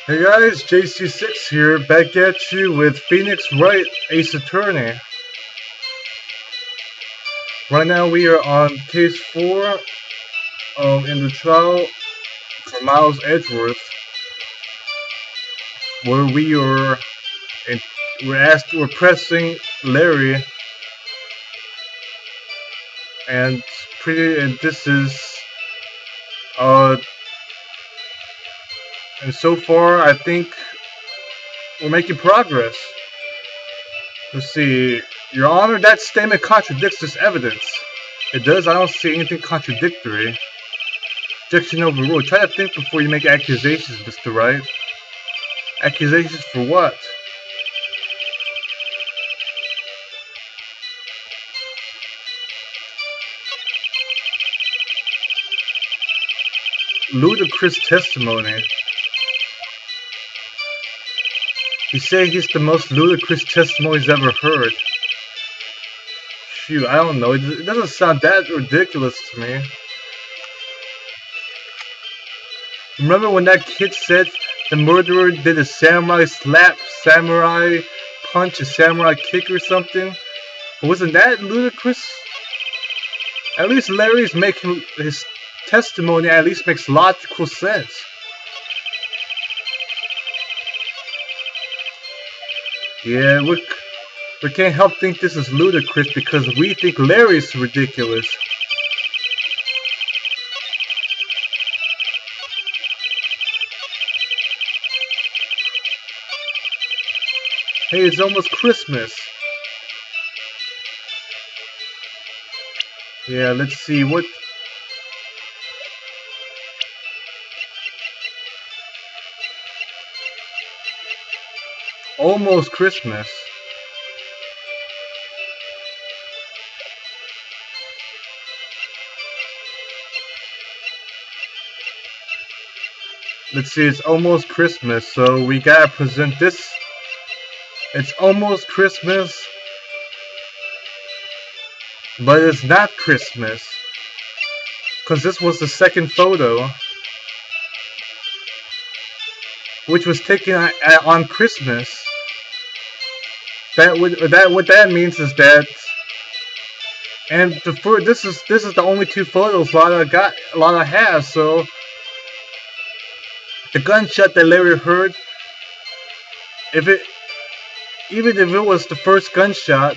Hey guys, JC6 here, back at you with Phoenix Wright, Ace Attorney. Right now we are on case 4 in the trial for Miles Edgeworth, where we're pressing Larry, and this is uh and so far I think we're making progress. Let's see, Your Honor, that statement contradicts this evidence. It does. I don't see anything contradictory. Objection overruled. Try to think before you make accusations, Mr. Wright. Accusations for what? Ludicrous testimony. You say he's the most ludicrous testimony he's ever heard. Shoot, I don't know. It doesn't sound that ridiculous to me. Remember when that kid said the murderer did a samurai slap, samurai punch, a samurai kick or something? Wasn't that ludicrous? At least Larry's making his testimony at least makes logical sense. Yeah, we can't help think this is ludicrous because we think Larry's ridiculous. Hey, it's almost Christmas. Yeah, let's see what... Almost Christmas. Let's see, it's almost Christmas, so we gotta present this. It's almost Christmas, but it's not Christmas, because this was the second photo, which was taken on Christmas. What that means is that, and this is the only two photos Lana has. So the gunshot that Larry heard, even if it was the first gunshot,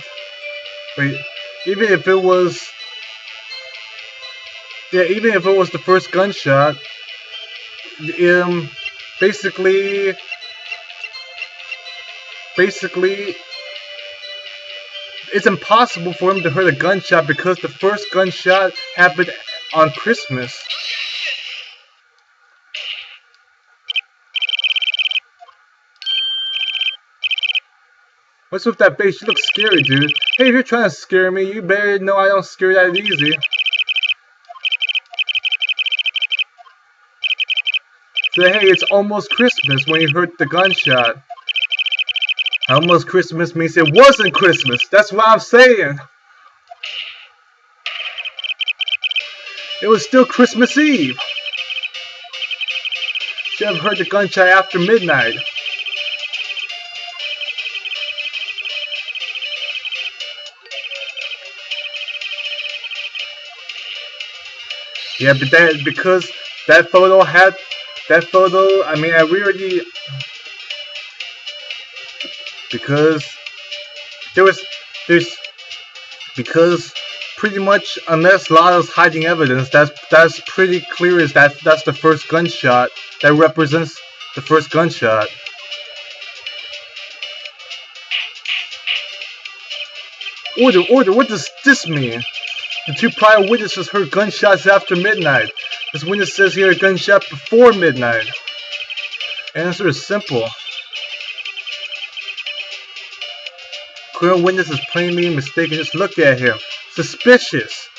even if it was the first gunshot, basically, it's impossible for him to hear a gunshot because the first gunshot happened on Christmas. What's with that bass? You look scary, dude. Hey, if you're trying to scare me, you better know I don't scare that easy. So hey, it's almost Christmas when you heard the gunshot. Almost Christmas means it wasn't Christmas. That's what I'm saying. It was still Christmas Eve. Should have heard the gunshot after midnight. Yeah, but because that photo, I mean, because pretty much, unless Lala's hiding evidence, that's pretty clear is that's the first gunshot. That represents the first gunshot. Order, what does this mean? The two prior witnesses heard gunshots after midnight. This witness says he heard a gunshot before midnight. The answer is simple. Current witness is plainly mistaken. Just look at him. Suspicious.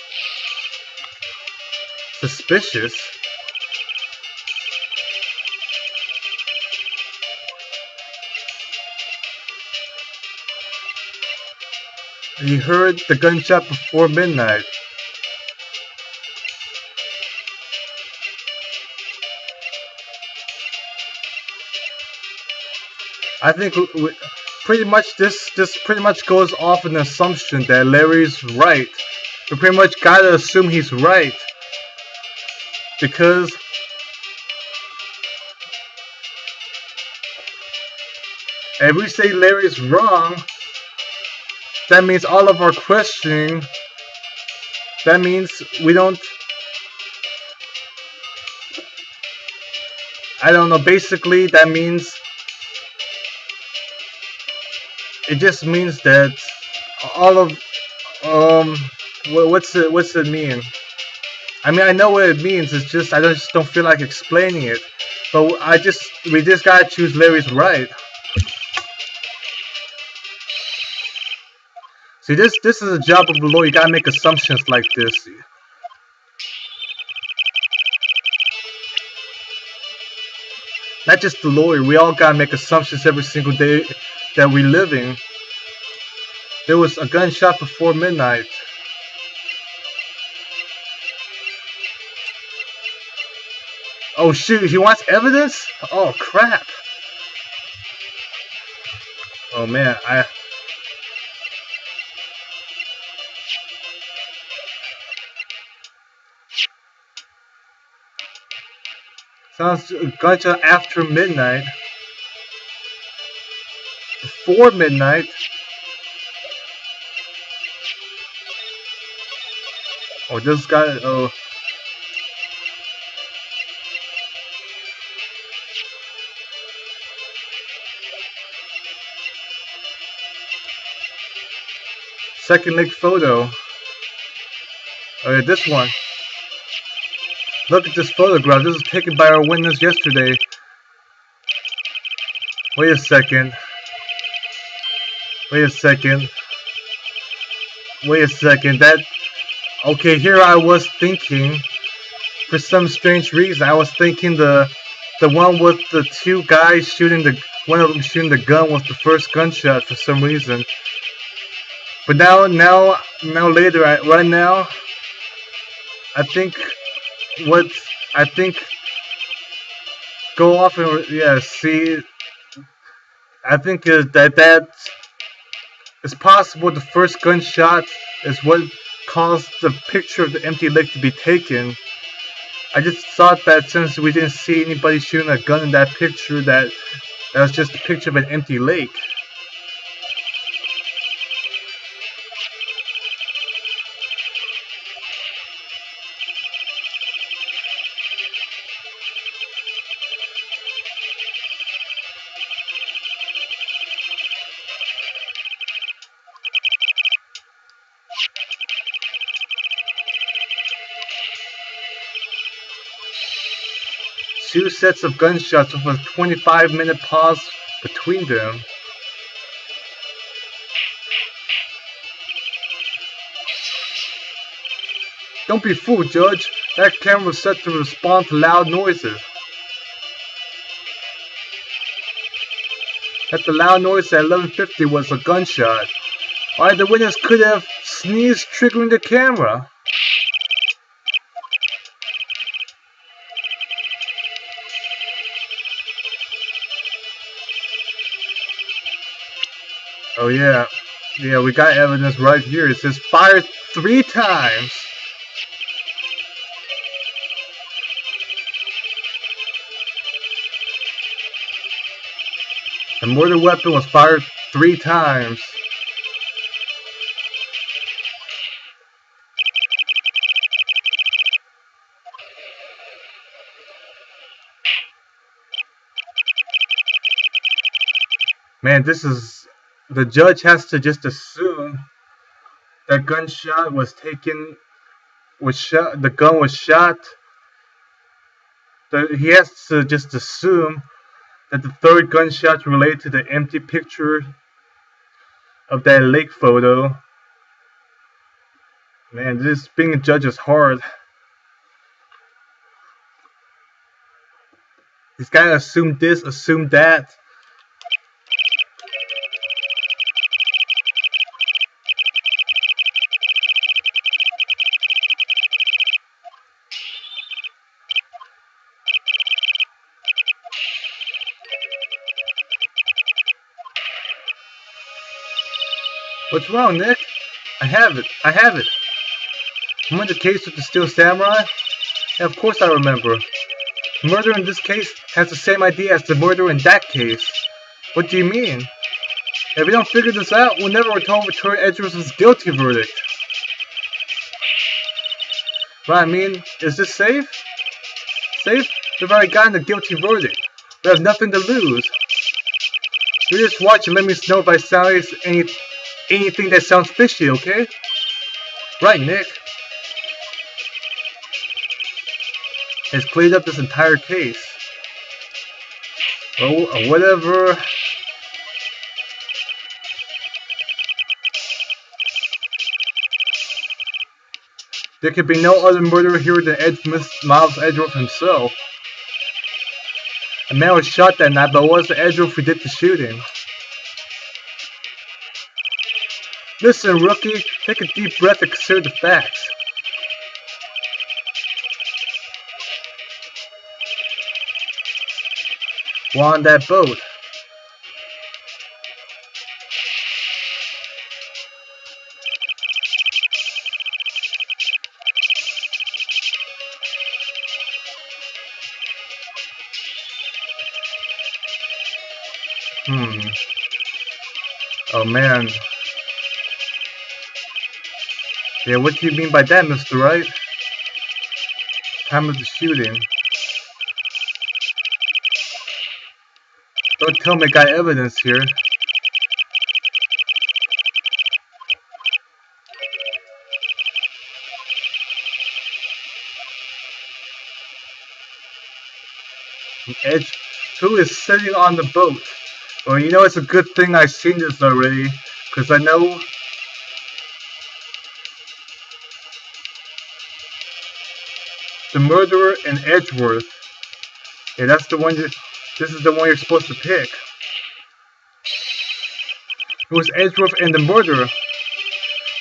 Suspicious? He heard the gunshot before midnight. I think pretty much this pretty much goes off an assumption that Larry's right. We pretty much gotta assume he's right because if we say Larry's wrong, that means all of our questioning. That means we don't. I don't know. Basically, that means it just means that all of what's it mean? I mean, I know what it means. It's just I just don't feel like explaining it. But we just gotta choose Larry's right. See, this is a job of the lawyer. You gotta make assumptions like this. Not just the lawyer. We all gotta make assumptions every single day that we're living. There was a gunshot before midnight. Oh shoot, he wants evidence? Oh crap. Oh man, sounds gunshot after midnight. Before midnight. Oh, this guy, oh. Second leg photo. Oh yeah, this one. Look at this photograph. This was taken by our witness yesterday. Wait a second. Wait a second. Wait a second. Okay, here I was thinking, for some strange reason, I was thinking the one with the two guys shooting one of them shooting the gun was the first gunshot for some reason. But now later, right now, I think go off and yeah, see, I think is that it's possible the first gunshot is what caused the picture of the empty lake to be taken. I just thought that since we didn't see anybody shooting a gun in that picture, that was just a picture of an empty lake. Two sets of gunshots with a 25-minute pause between them. Don't be fooled, Judge. That camera was set to respond to loud noises. That the loud noise at 11:50 was a gunshot. Why the witness could have sneezed, triggering the camera. Oh yeah, we got evidence right here. It says fired 3 times. The murder weapon was fired 3 times. Man, the judge has to just assume that gunshot was taken, the gun was shot. He has to just assume that the third gunshot related to the empty picture of that lake photo. Man, this being a judge is hard. He's gotta assume this, assume that. What's wrong, Nick? I have it. I have it. Remember the case with the Steel Samurai? Yeah, of course I remember. The murderer in this case has the same idea as the murderer in that case. What do you mean? If we don't figure this out, we'll never return Edgeworth's guilty verdict. What I mean, is this safe? Safe? We've already gotten the guilty verdict. We have nothing to lose. You just watch and let me know if I sound anything that sounds fishy, okay? Right, Nick. It's cleared up this entire case. Oh, whatever. There could be no other murderer here than Miles Edgeworth himself. A man was shot that night, but it wasn't Edgeworth who did the shooting. Listen, rookie, take a deep breath and consider the facts. We're on that boat. Oh man. Yeah, what do you mean by that, Mr. Wright? Time of the shooting. Don't tell me I got evidence here. Edge 2 is sitting on the boat. Well, you know, it's a good thing I've seen this already, because I know the murderer in Edgeworth. Yeah, that's the one. This is the one you're supposed to pick. It was Edgeworth and the murderer.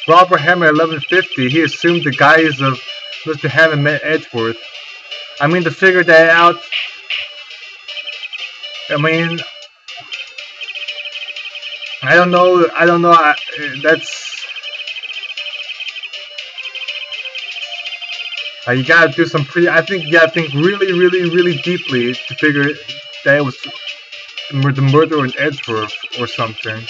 Robert Hammond, 1150. He assumed the guise of Mr. Hammond met Edgeworth. I mean, to figure that out. I mean, I don't know. That's you gotta do some pretty. I think you gotta think really, really, really deeply to figure that it was the murderer in Edgeworth or something.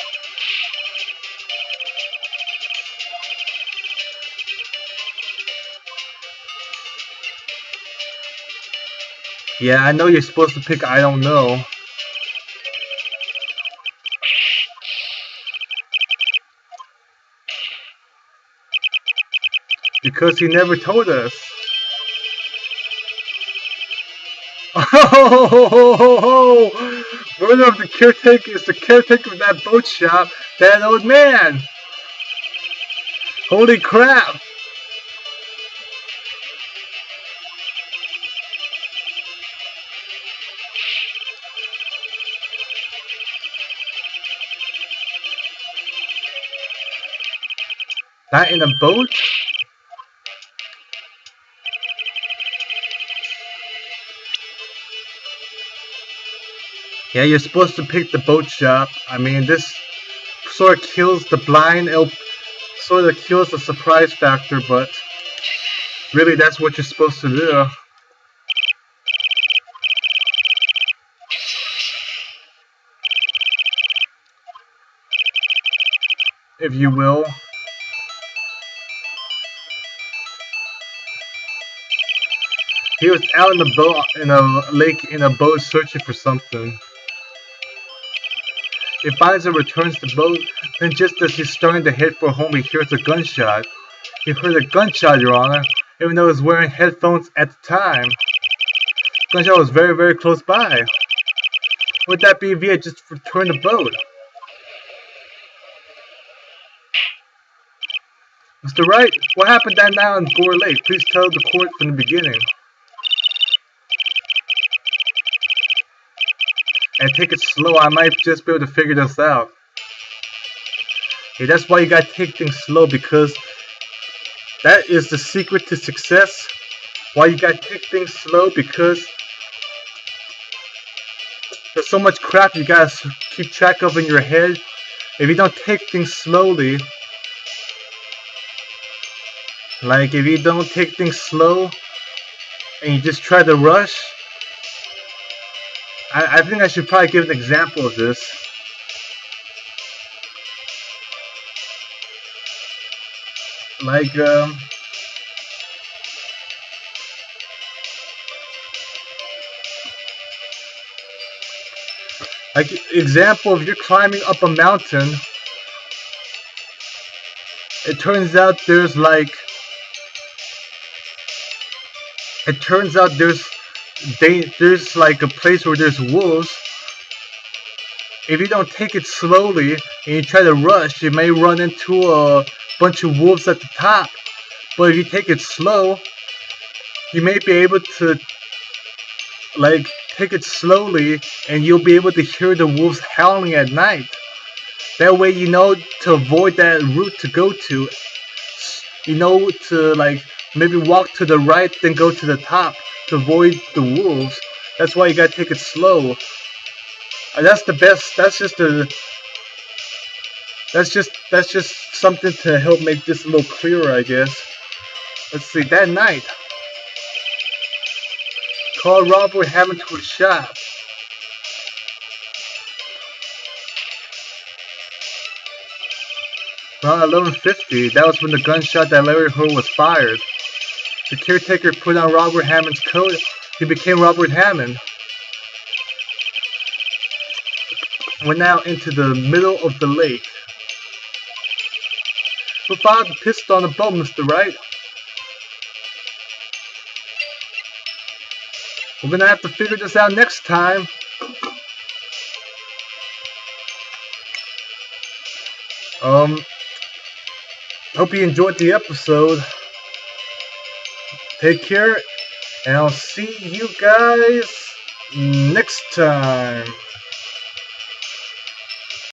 Yeah, I know you're supposed to pick I don't know. Because he never told us. Oh, murder of the caretaker is the caretaker of that boat shop, that old man. Holy crap. Not in a boat? Yeah, you're supposed to pick the boat shop. I mean, this sort of kills the blind, it sort of kills the surprise factor, but really that's what you're supposed to do. If you will. He was out in the boat, in a lake, in a boat searching for something. He finds and returns the boat, then just as he's starting to head for home, he hears a gunshot. He heard a gunshot, Your Honor, even though he was wearing headphones at the time. Gunshot was very, very close by. Would that be if he had just returned the boat? Mr. Wright, what happened that night on Gore Lake? Please tell the court from the beginning. And take it slow, I might just be able to figure this out. Hey, that's why you gotta take things slow, because that is the secret to success. Why you gotta take things slow, because there's so much crap you gotta keep track of in your head. if you don't take things slowly, like if you don't take things slow and you just try to rush, I think I should probably give an example of this. Like example, if you're climbing up a mountain, it turns out there's like a place where there's wolves. If you don't take it slowly and you try to rush, you may run into a bunch of wolves at the top. But if you take it slow, you may be able to like take it slowly and you'll be able to hear the wolves howling at night. That way you know to avoid that route to go to. You know to like maybe walk to the right then go to the top to avoid the wolves. That's why you gotta take it slow. That's the best. That's just something to help make this a little clearer, I guess. Let's see. That night, called robbery happened to a shop. Around 11:50, that was when the gunshot that Larry heard was fired. The caretaker put on Robert Hammond's coat. He became Robert Hammond. Went out into the middle of the lake. Who fired the pistol on the boat, Mr. Wright? We're gonna have to figure this out next time. Hope you enjoyed the episode. Take care, and I'll see you guys next time.